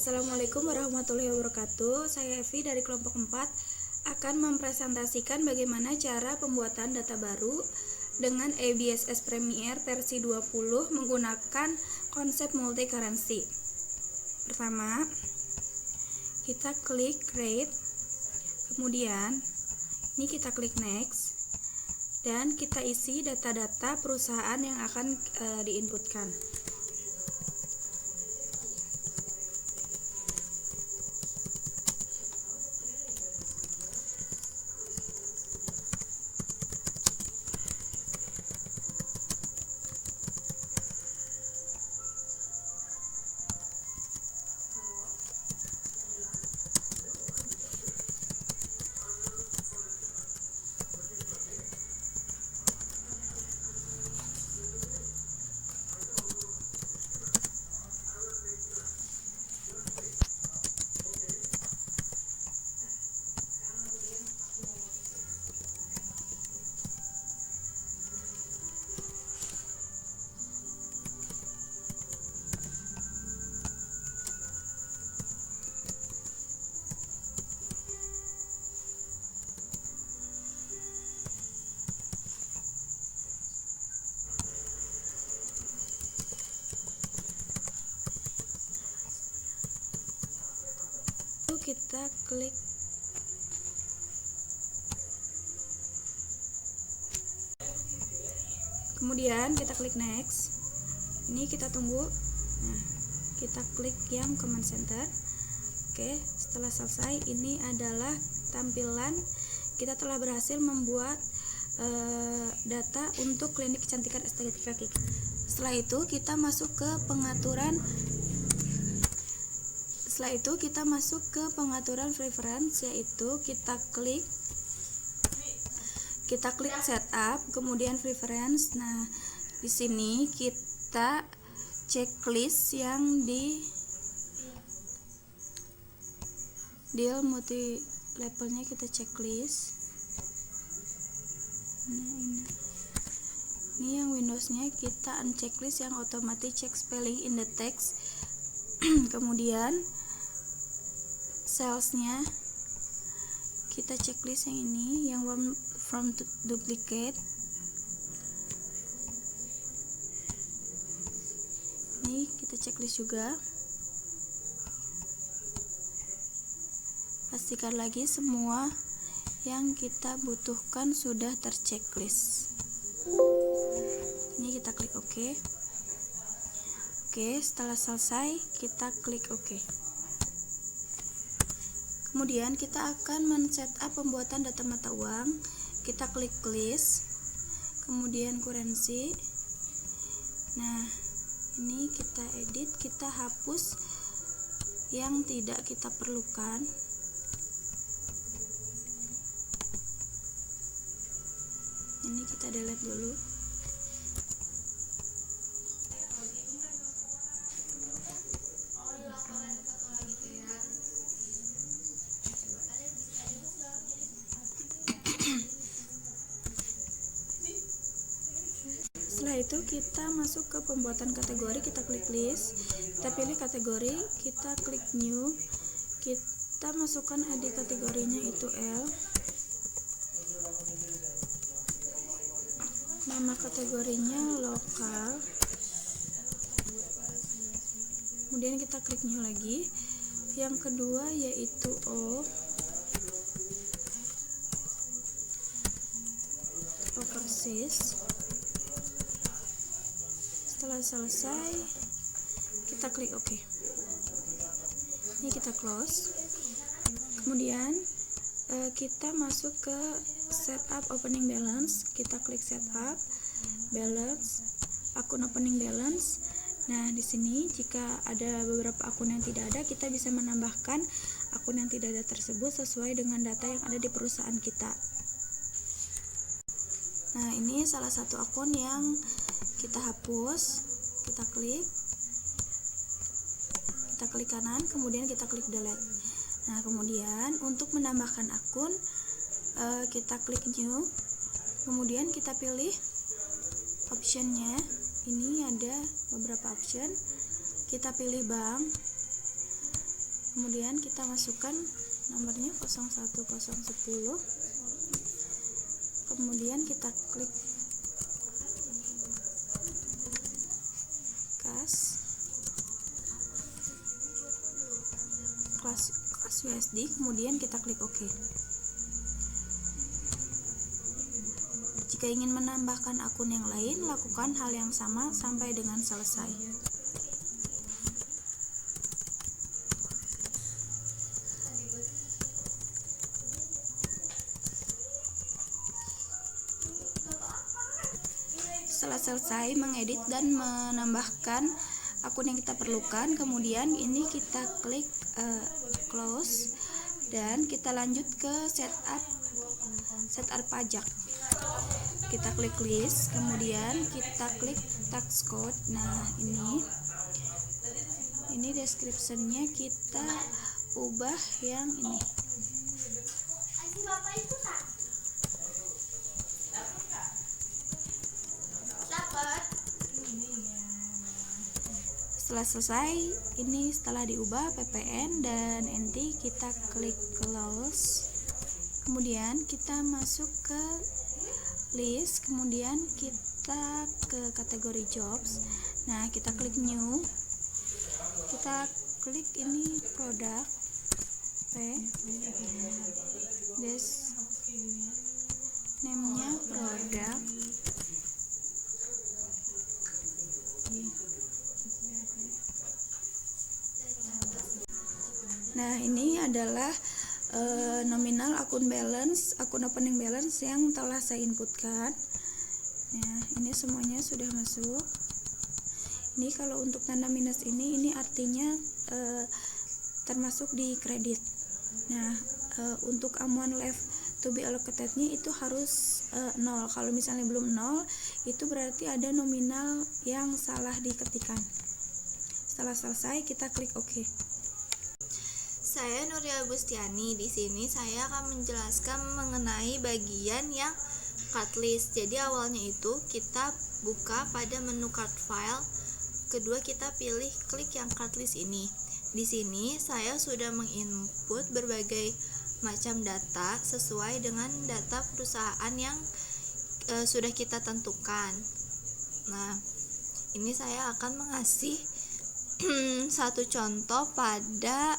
Assalamualaikum warahmatullahi wabarakatuh. Saya Evi dari kelompok 4 akan mempresentasikan bagaimana cara pembuatan data baru dengan ABSS Premiere versi 20 menggunakan konsep multi currency. Pertama, kita klik create, kemudian ini kita klik next, dan kita isi data-data perusahaan yang akan diinputkan. Kita klik kemudian kita klik next, ini kita tunggu. Nah, kita klik yang command center. Oke, setelah selesai, ini adalah tampilan kita telah berhasil membuat data untuk klinik kecantikan estetika Kiki. Setelah itu kita masuk ke pengaturan preference, yaitu kita klik setup, kemudian preference. Nah, di sini kita checklist yang di deal multi levelnya kita checklist. Nah, ini yang Windowsnya kita unchecklist yang automatic check spelling in the text. Kemudian salesnya kita checklist yang ini, yang from duplicate. Ini kita checklist juga. Pastikan lagi semua yang kita butuhkan sudah terchecklist. Ini kita klik OK. Oke, setelah selesai kita klik OK. Kemudian kita akan men-setup pembuatan data mata uang. Kita klik list, kemudian currency. Nah, ini kita edit, kita hapus yang tidak kita perlukan. Ini kita delete dulu. Setelah itu kita masuk ke pembuatan kategori, kita klik list, kita pilih kategori, kita klik new, kita masukkan ID kategorinya itu L, nama kategorinya lokal, kemudian kita klik new lagi. Yang kedua yaitu O, overseas. Setelah selesai kita klik OK. Ini kita close. Kemudian kita masuk ke setup opening balance. Kita klik setup balance, akun opening balance. Nah, di sini jika ada beberapa akun yang tidak ada, kita bisa menambahkan akun yang tidak ada tersebut sesuai dengan data yang ada di perusahaan kita. Nah, ini salah satu akun yang kita hapus. Kita klik kanan, kemudian kita klik delete. Nah, kemudian untuk menambahkan akun, kita klik new, kemudian kita pilih optionnya. Ini ada beberapa option, kita pilih bank, kemudian kita masukkan nomornya 01010, kemudian kita klik kelas USD, kemudian kita klik OK. Jika ingin menambahkan akun yang lain, lakukan hal yang sama sampai dengan selesai. Setelah selesai mengedit dan menambahkan akun yang kita perlukan, kemudian ini kita klik close dan kita lanjut ke setup pajak. Kita klik list, kemudian kita klik tax code. Nah, ini description-nya kita ubah yang ini. Setelah selesai, ini setelah diubah PPN dan NT, kita klik close. Kemudian kita masuk ke list, kemudian kita ke kategori jobs. Nah, kita klik new. Kita klik ini produk name-nya produk. Nah, ini adalah nominal akun opening balance yang telah saya inputkan. Nah, ini semuanya sudah masuk. Ini kalau untuk tanda minus ini artinya termasuk di kredit. Nah, untuk amount left to be allocated-nya itu harus 0. Kalau misalnya belum 0, itu berarti ada nominal yang salah diketikkan. Setelah selesai, kita klik OK. Saya Nuria Agustiani. Di sini saya akan menjelaskan mengenai bagian yang card list. Jadi awalnya itu kita buka pada menu card file. Kedua kita pilih klik yang card list ini. Di sini saya sudah menginput berbagai macam data sesuai dengan data perusahaan yang sudah kita tentukan. Nah, ini saya akan mengasih satu contoh pada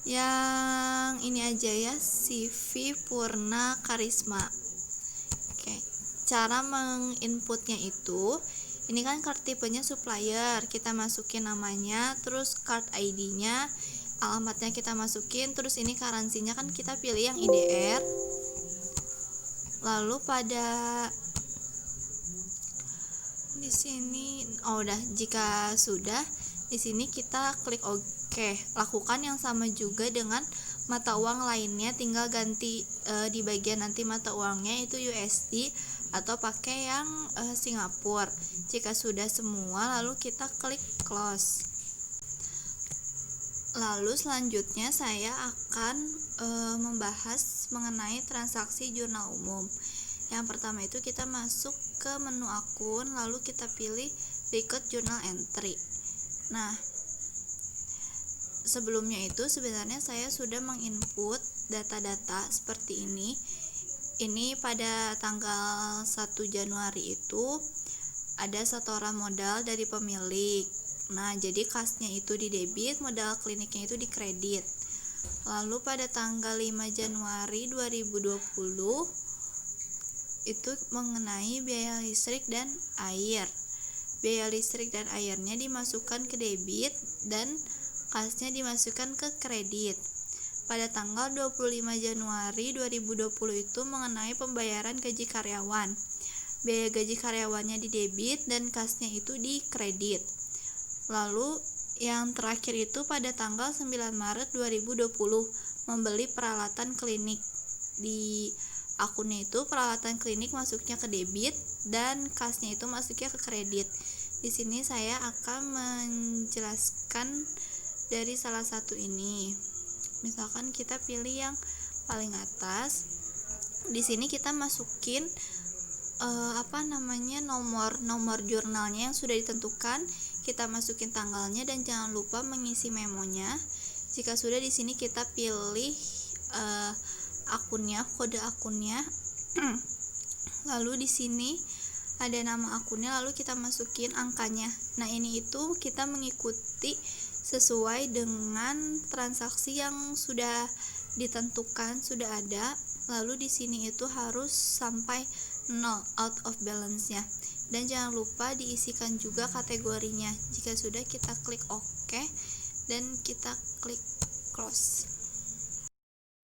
yang ini aja ya, CV Purna Karisma. Oke, cara menginputnya itu, ini kan card tipenya supplier, kita masukin namanya, terus card ID-nya, alamatnya kita masukin, terus ini currency-nya kan kita pilih yang IDR. Lalu pada di sini, jika sudah, di sini kita klik Oke. Lakukan yang sama juga dengan mata uang lainnya, tinggal ganti di bagian nanti mata uangnya itu USD atau pakai yang Singapura. Jika sudah semua, lalu kita klik close. Lalu selanjutnya saya akan membahas mengenai transaksi jurnal umum. Yang pertama itu kita masuk ke menu akun, lalu kita pilih record journal entry. Nah, sebelumnya itu sebenarnya saya sudah menginput data-data seperti ini. Ini pada tanggal 1 Januari itu ada setoran modal dari pemilik. Nah, jadi kasnya itu di debit, modal kliniknya itu di kredit. Lalu pada tanggal 5 Januari 2020 itu mengenai biaya listrik dan air. Biaya listrik dan airnya dimasukkan ke debit dan kasnya dimasukkan ke kredit. Pada tanggal 25 Januari 2020 itu mengenai pembayaran gaji karyawan. Biaya gaji karyawannya di debit dan kasnya itu di kredit. Lalu yang terakhir itu pada tanggal 9 Maret 2020 membeli peralatan klinik. Di akunnya itu peralatan klinik masuknya ke debit dan kasnya itu masuknya ke kredit. Di sini saya akan menjelaskan dari salah satu ini. Misalkan kita pilih yang paling atas. Di sini kita masukin nomor jurnalnya yang sudah ditentukan. Kita masukin tanggalnya dan jangan lupa mengisi memonya. Jika sudah, di sini kita pilih akunnya, kode akunnya. Lalu di sini ada nama akunnya, lalu kita masukin angkanya. Nah, ini itu kita mengikuti sesuai dengan transaksi yang sudah ditentukan, sudah ada. Lalu di sini itu harus sampai 0 out of balance-nya. Dan jangan lupa diisikan juga kategorinya. Jika sudah, kita klik OK dan kita klik close.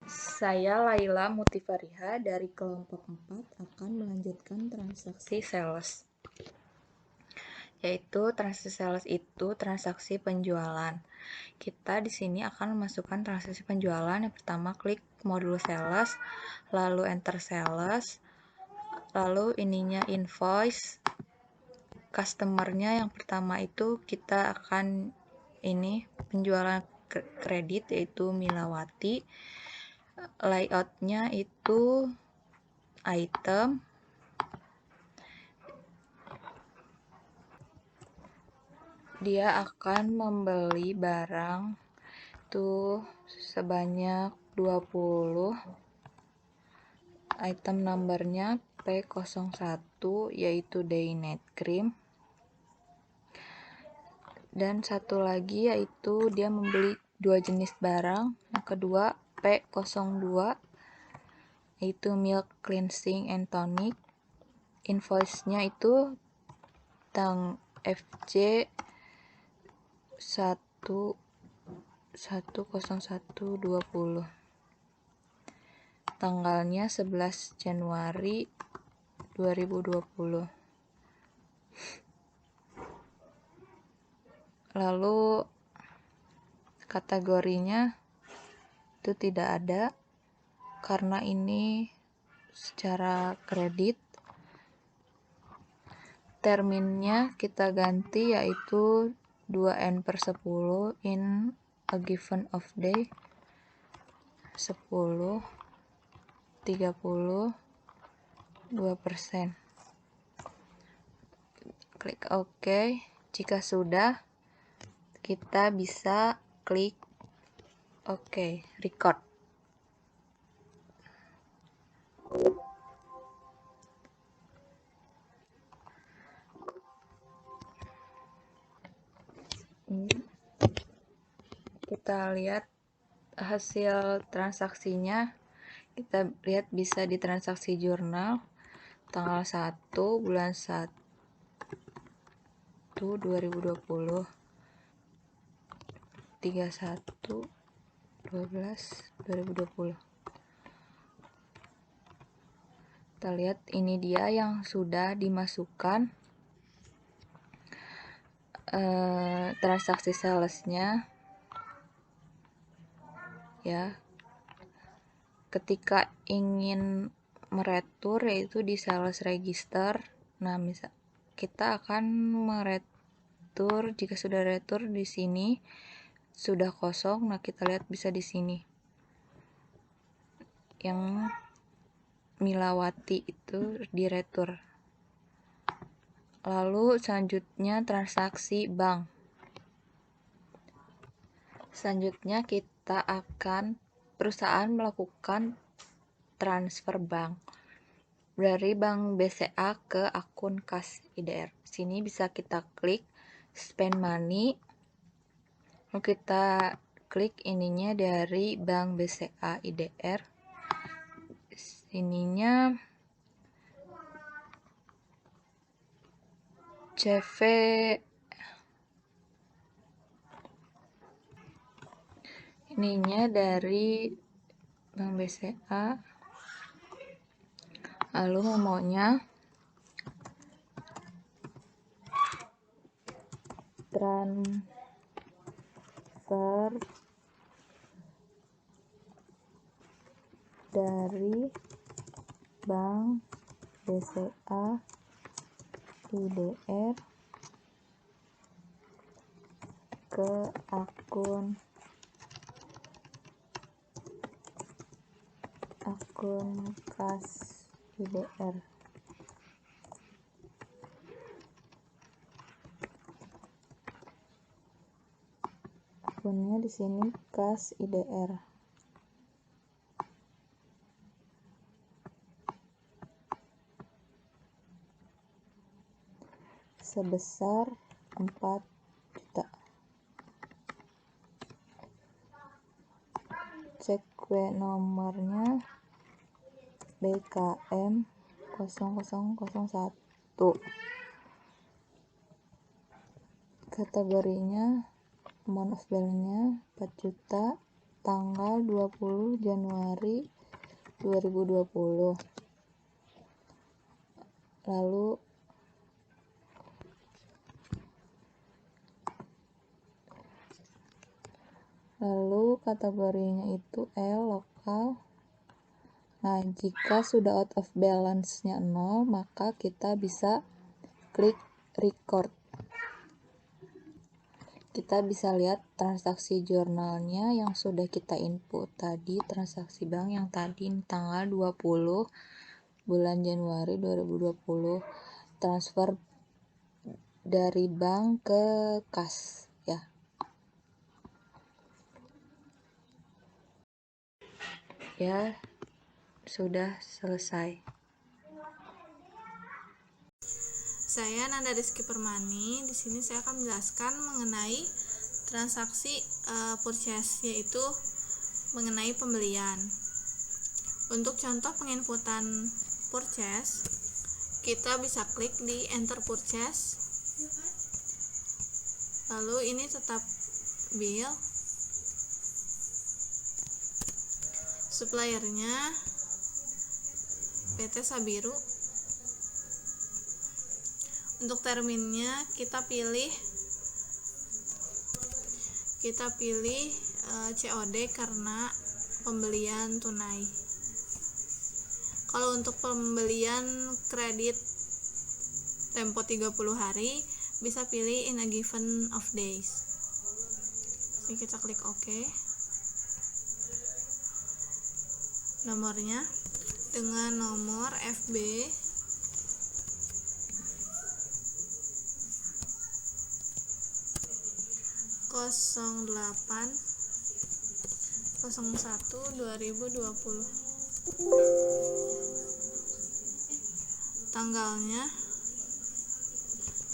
Saya Laila Mutifariha dari kelompok 4 akan melanjutkan transaksi sales. Yaitu transaksi sales itu transaksi penjualan. Kita di sini akan memasukkan transaksi penjualan. Yang pertama klik modul sales, lalu enter sales, lalu ininya invoice. Customernya yang pertama itu kita akan ini penjualan kredit yaitu Milawati. Layoutnya itu item, dia akan membeli barang itu sebanyak 20, item numbernya P01 yaitu day night cream, dan satu lagi yaitu dia membeli 2 jenis barang. Yang kedua P02 yaitu milk cleansing and tonic. Invoice-nya itu tang FC 10120. Tanggalnya 11 Januari 2020. Lalu kategorinya itu tidak ada karena ini secara kredit. Terminnya kita ganti yaitu 2n/10 in a given of day, 10, 30, 2%. Klik OK. Jika sudah, kita bisa klik OK, record. Kita lihat hasil transaksinya. Kita lihat bisa di transaksi jurnal tanggal 1 bulan 1 2020, 31/12/2020. Kita lihat ini dia yang sudah dimasukkan transaksi salesnya ya. Ketika ingin meretur yaitu di sales register. Nah, misal kita akan meretur, jika sudah retur di sini sudah kosong. Nah, kita lihat bisa di sini yang Milawati itu diretur. Lalu selanjutnya transaksi bank. Selanjutnya kita akan perusahaan melakukan transfer bank dari bank BCA ke akun kas IDR. Sini bisa kita klik spend money. Lalu kita klik ininya dari bank BCA IDR. Ininya CV ininya dari bank BCA. Lalu memonya transfer dari bank BCA IDR ke akun kas IDR. akunnya di sini kas IDR. Sebesar 4 juta. Cek nomornya BKM 0001. Kategorinya amount of balance-nya 4 juta, tanggal 20 Januari 2020. Lalu kategorinya itu lokal. Nah, jika sudah out of balance-nya 0, maka kita bisa klik record. Kita bisa lihat transaksi jurnalnya yang sudah kita input tadi, transaksi bank yang tadi tanggal 20 bulan Januari 2020, transfer dari bank ke kas ya. Ya, sudah selesai. Saya Nanda Rizky Permani. Di sini saya akan menjelaskan mengenai transaksi purchase, yaitu mengenai pembelian. Untuk contoh penginputan purchase, kita bisa klik di enter purchase. Lalu ini tetap bill. Suppliernya PT Sabiru. Untuk terminnya kita pilih COD karena pembelian tunai. Kalau untuk pembelian kredit tempo 30 hari bisa pilih in a given of days. Jadi kita klik OK. Nomornya dengan nomor FB 08/01/2020. Tanggalnya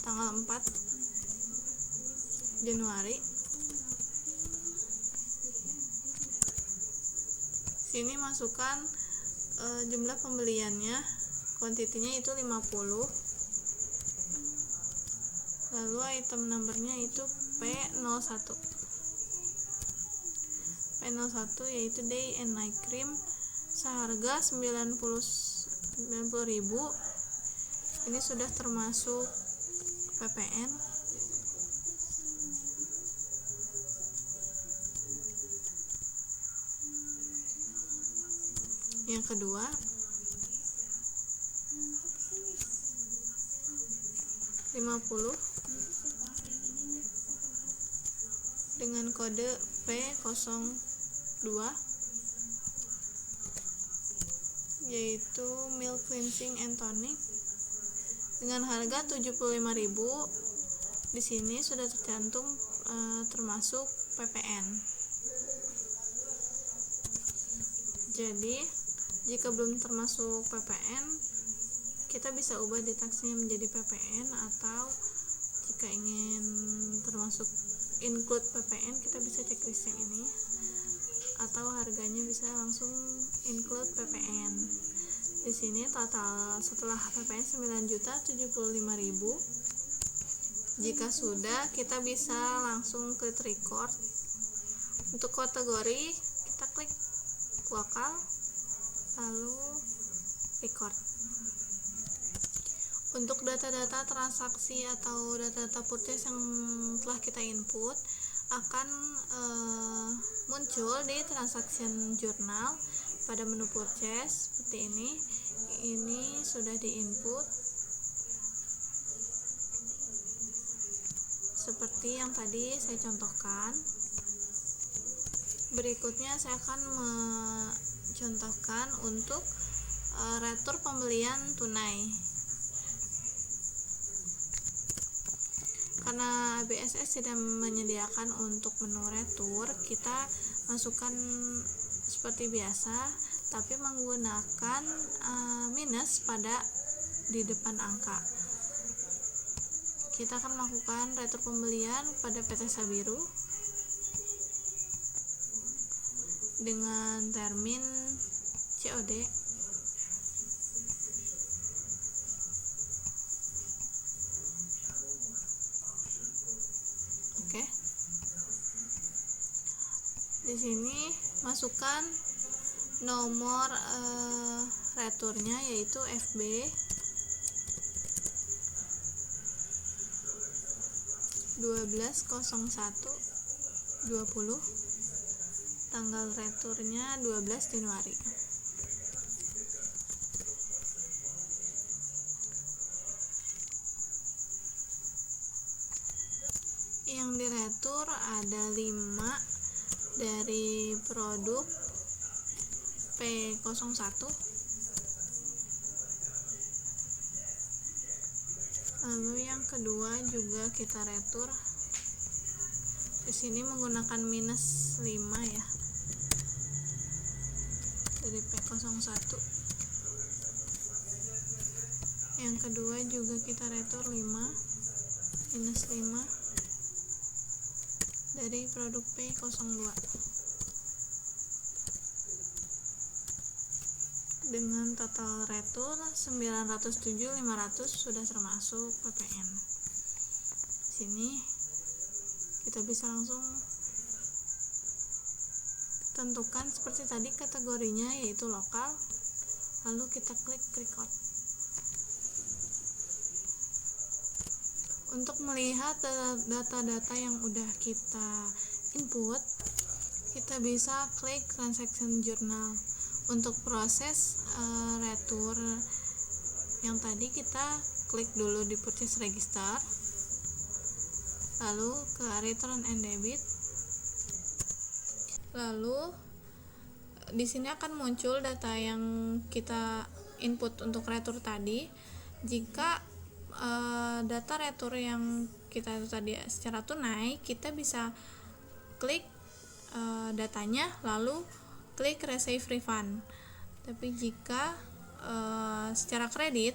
tanggal 4 Januari. Sini masukkan jumlah pembeliannya, kuantitinya itu 50. Lalu item numbernya itu P01. P01 yaitu day and night cream seharga 90.000. Ini sudah termasuk PPN. Yang kedua, $50 dengan kode P02, yaitu milk cleansing and tonic dengan harga 75.000. Di sini sudah tercantum termasuk PPN. Jadi jika belum termasuk PPN, kita bisa ubah deduksinya menjadi PPN, atau jika ingin termasuk include PPN, kita bisa cek list yang ini, atau harganya bisa langsung include PPN. Di sini total setelah PPN 9.075.000. Jika sudah, kita bisa langsung klik record. Untuk kategori kita klik lokal, lalu record. Untuk data-data transaksi atau data-data purchase yang telah kita input akan muncul di transaction journal pada menu purchase seperti ini. Ini sudah diinput seperti yang tadi saya contohkan. Berikutnya saya akan mencontohkan untuk retur pembelian tunai. karena BSS tidak menyediakan untuk menu retur, kita masukkan seperti biasa tapi menggunakan minus pada di depan angka. Kita akan melakukan retur pembelian pada PT Sabiru dengan termin COD. Oke. Di sini masukkan nomor returnya yaitu FB 12.01.20, tanggal returnya 12 Januari. Yang diretur ada 5 dari produk P01. Lalu yang kedua juga kita retur. Di sini menggunakan minus 5 ya. Dari P01. Yang kedua juga kita retur 5 minus 5 dari produk P02. Dengan total retur 907.500 sudah termasuk PPN. Sini kita bisa langsung tentukan seperti tadi kategorinya yaitu lokal, lalu kita klik record. Untuk melihat data-data yang udah kita input, kita bisa klik transaction journal. Untuk proses retur yang tadi kita klik dulu di purchase register, lalu ke return and debit, lalu di sini akan muncul data yang kita input untuk retur tadi. Jika data retur yang kita itu tadi secara tunai, kita bisa klik datanya lalu klik receive refund. Tapi jika secara kredit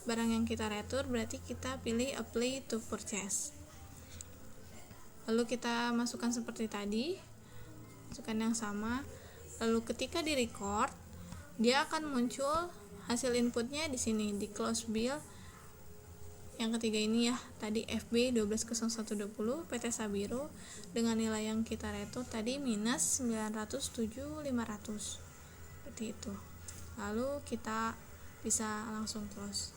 barang yang kita retur, berarti kita pilih apply to purchase. Lalu kita masukkan seperti tadi, masukkan yang sama. Lalu ketika di record, dia akan muncul hasil inputnya di sini di close bill. Yang ketiga ini ya, tadi FB 12.01.20 PT Sabiru dengan nilai yang kita retur tadi minus 907.500. Seperti itu. Lalu kita bisa langsung close.